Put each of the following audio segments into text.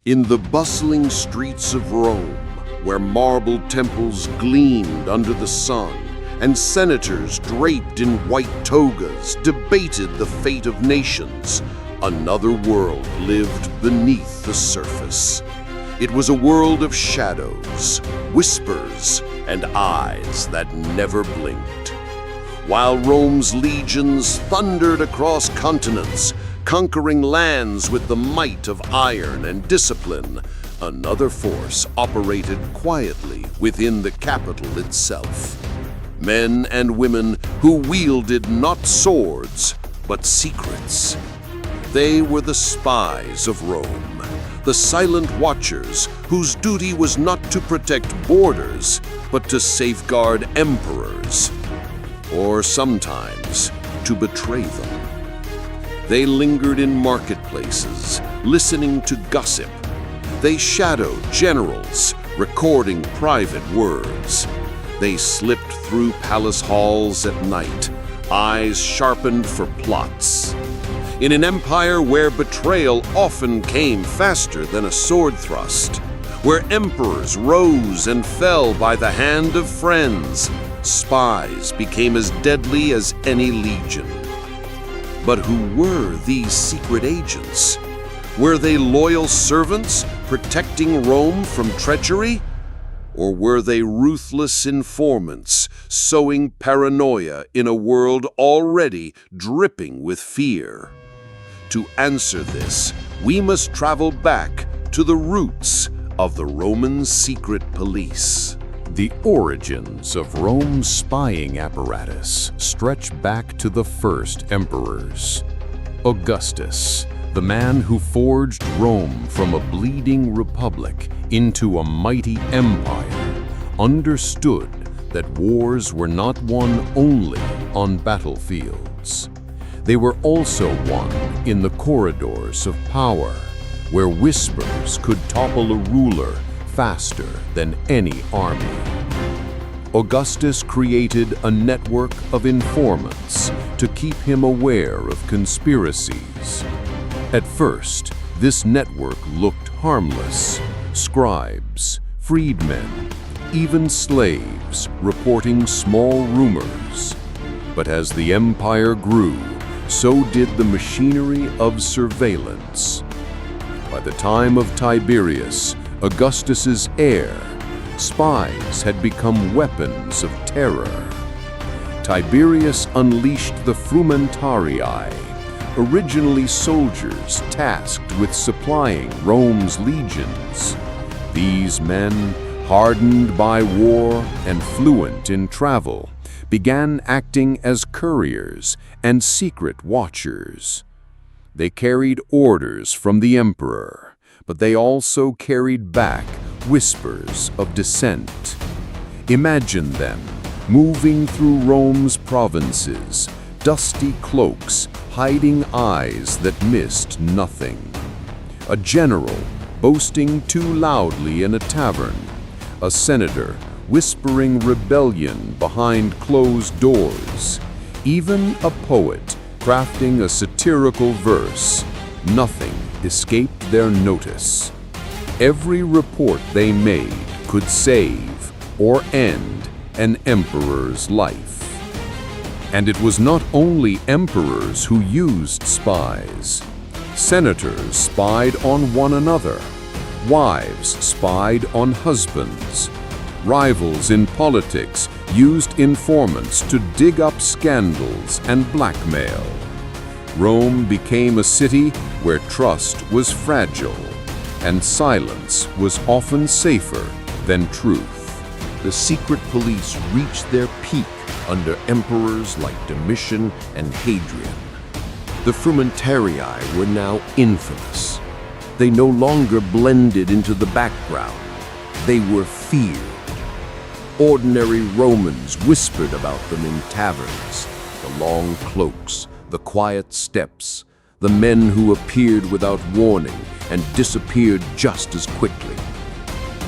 In the bustling streets of Rome, where marble temples gleamed under the sun, and senators draped in white togas debated the fate of nations, another world lived beneath the surface. It was a world of shadows, whispers, and eyes that never blinked. While Rome's legions thundered across continents, conquering lands with the might of iron and discipline, another force operated quietly within the capital itself. Men and women who wielded not swords, but secrets. They were the spies of Rome, the silent watchers whose duty was not to protect borders, but to safeguard emperors, or sometimes to betray them. They lingered in marketplaces, listening to gossip. They shadowed generals, recording private words. They slipped through palace halls at night, eyes sharpened for plots. In an empire where betrayal often came faster than a sword thrust, where emperors rose and fell by the hand of friends, spies became as deadly as any legion. But who were these secret agents? Were they loyal servants protecting Rome from treachery? Or were they ruthless informants sowing paranoia in a world already dripping with fear? To answer this, we must travel back to the roots of the Roman secret police. The origins of Rome's spying apparatus stretch back to the first emperors. Augustus, the man who forged Rome from a bleeding republic into a mighty empire, understood that wars were not won only on battlefields. They were also won in the corridors of power, where whispers could topple a ruler faster than any army. Augustus created a network of informants to keep him aware of conspiracies. At first, this network looked harmless. Scribes, freedmen, even slaves reporting small rumors. But as the empire grew, so did the machinery of surveillance. By the time of Tiberius, Augustus's heir, spies had become weapons of terror. Tiberius unleashed the frumentarii, originally soldiers tasked with supplying Rome's legions. These men, hardened by war and fluent in travel, began acting as couriers and secret watchers. They carried orders from the emperor, but they also carried back whispers of dissent. Imagine them moving through Rome's provinces, dusty cloaks hiding eyes that missed nothing. A general boasting too loudly in a tavern, a senator whispering rebellion behind closed doors, even a poet crafting a satirical verse. Nothing escaped their notice. Every report they made could save or end an emperor's life. And it was not only emperors who used spies. Senators spied on one another. Wives spied on husbands. Rivals in politics used informants to dig up scandals and blackmail. Rome became a city where trust was fragile, and silence was often safer than truth. The secret police reached their peak under emperors like Domitian and Hadrian. The frumentarii were now infamous. They no longer blended into the background. They were feared. Ordinary Romans whispered about them in taverns, the long cloaks, the quiet steps, the men who appeared without warning and disappeared just as quickly.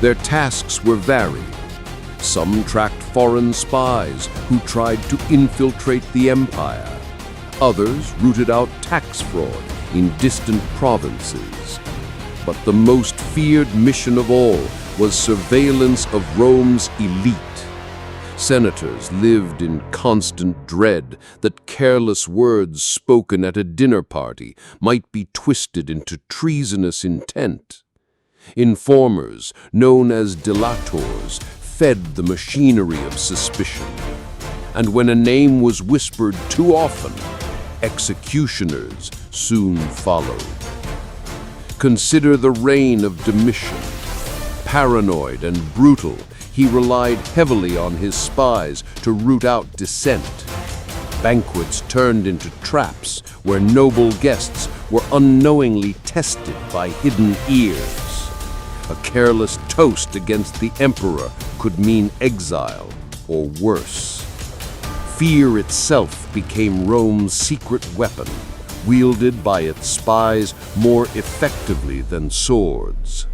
Their tasks were varied. Some tracked foreign spies who tried to infiltrate the empire. Others rooted out tax fraud in distant provinces. But the most feared mission of all was surveillance of Rome's elite. Senators lived in constant dread that careless words spoken at a dinner party might be twisted into treasonous intent. Informers, known as delators, fed the machinery of suspicion. And when a name was whispered too often, executioners soon followed. Consider the reign of Domitian. Paranoid and brutal, he relied heavily on his spies to root out dissent. Banquets turned into traps where noble guests were unknowingly tested by hidden ears. A careless toast against the emperor could mean exile or worse. Fear itself became Rome's secret weapon, wielded by its spies more effectively than swords.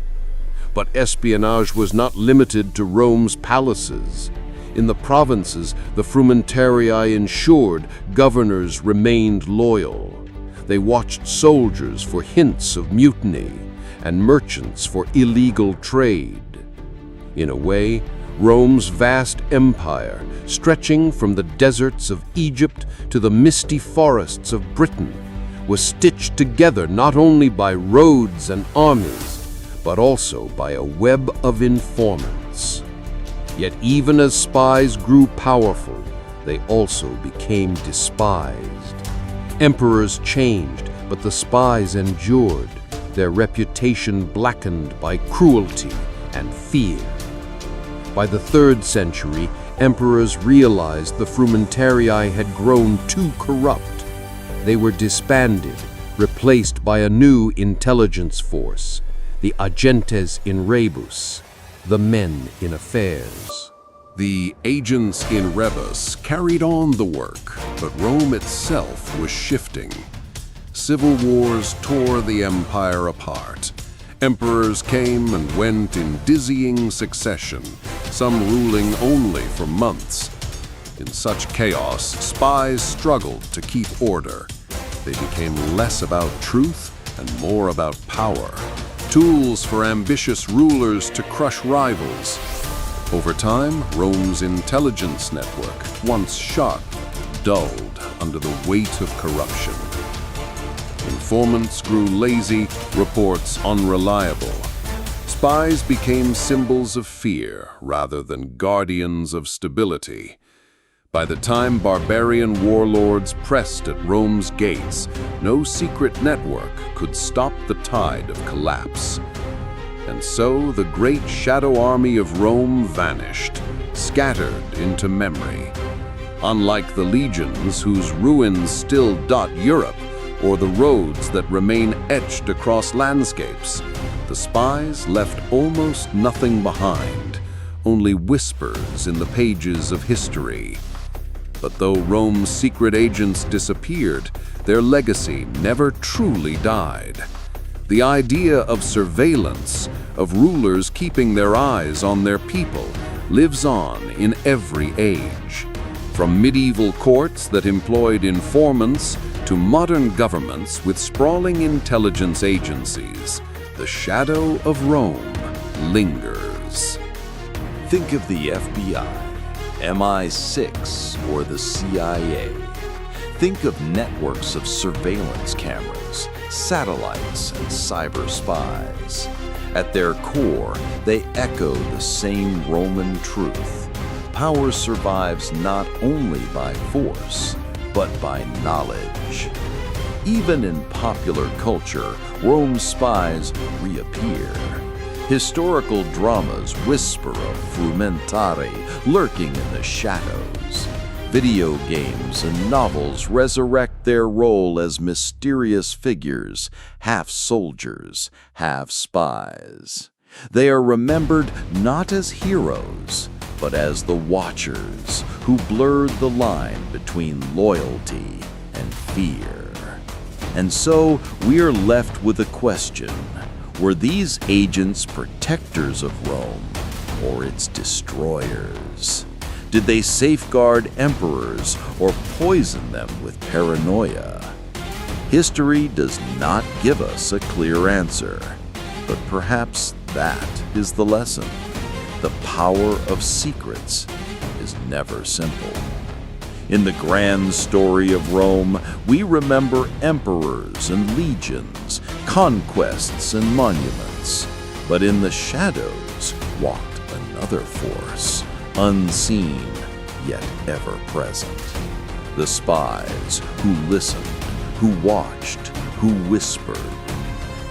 But espionage was not limited to Rome's palaces. In the provinces, the frumentarii ensured governors remained loyal. They watched soldiers for hints of mutiny and merchants for illegal trade. In a way, Rome's vast empire, stretching from the deserts of Egypt to the misty forests of Britain, was stitched together not only by roads and armies, but also by a web of informants. Yet even as spies grew powerful, they also became despised. Emperors changed, but the spies endured, their reputation blackened by cruelty and fear. By the 3rd century, emperors realized the frumentarii had grown too corrupt. They were disbanded, replaced by a new intelligence force, the agentes in rebus, the men in affairs. The agents in rebus carried on the work, but Rome itself was shifting. Civil wars tore the empire apart. Emperors came and went in dizzying succession, some ruling only for months. In such chaos, spies struggled to keep order. They became less about truth and more about power, tools for ambitious rulers to crush rivals. Over time, Rome's intelligence network, once sharp, dulled under the weight of corruption. Informants grew lazy, reports unreliable. Spies became symbols of fear rather than guardians of stability. By the time barbarian warlords pressed at Rome's gates, no secret network could stop the tide of collapse. And so the great shadow army of Rome vanished, scattered into memory. Unlike the legions whose ruins still dot Europe, or the roads that remain etched across landscapes, the spies left almost nothing behind, only whispers in the pages of history. But though Rome's secret agents disappeared, their legacy never truly died. The idea of surveillance, of rulers keeping their eyes on their people, lives on in every age. From medieval courts that employed informants to modern governments with sprawling intelligence agencies, the shadow of Rome lingers. Think of the FBI, MI6, or the CIA. Think of networks of surveillance cameras, satellites, and cyber spies. At their core, they echo the same Roman truth. Power survives not only by force, but by knowledge. Even in popular culture, Rome's spies reappear. Historical dramas whisper of frumentarii lurking in the shadows. Video games and novels resurrect their role as mysterious figures, half soldiers, half spies. They are remembered not as heroes, but as the watchers who blurred the line between loyalty and fear. And so we are left with a question. Were these agents protectors of Rome or its destroyers? Did they safeguard emperors or poison them with paranoia? History does not give us a clear answer, But perhaps that is the lesson. The power of secrets is never simple. In the grand story of Rome, we remember emperors and legions, conquests and monuments. But in the shadows walked another force, unseen yet ever present. The spies who listened, who watched, who whispered.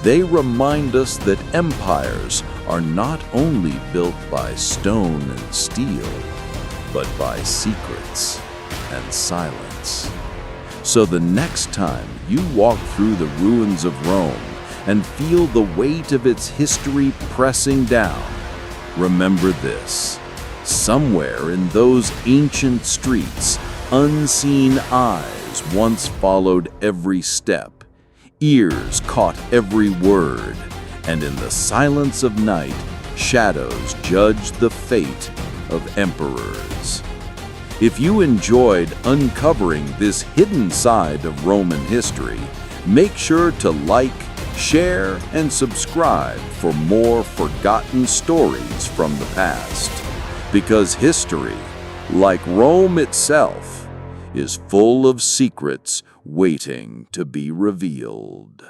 They remind us that empires are not only built by stone and steel, but by secrets and silence. So the next time you walk through the ruins of Rome and feel the weight of its history pressing down, remember this. Somewhere in those ancient streets, unseen eyes once followed every step, ears caught every word, and in the silence of night, shadows judged the fate of emperors. If you enjoyed uncovering this hidden side of Roman history, make sure to like, share, and subscribe for more forgotten stories from the past. Because history, like Rome itself, is full of secrets waiting to be revealed.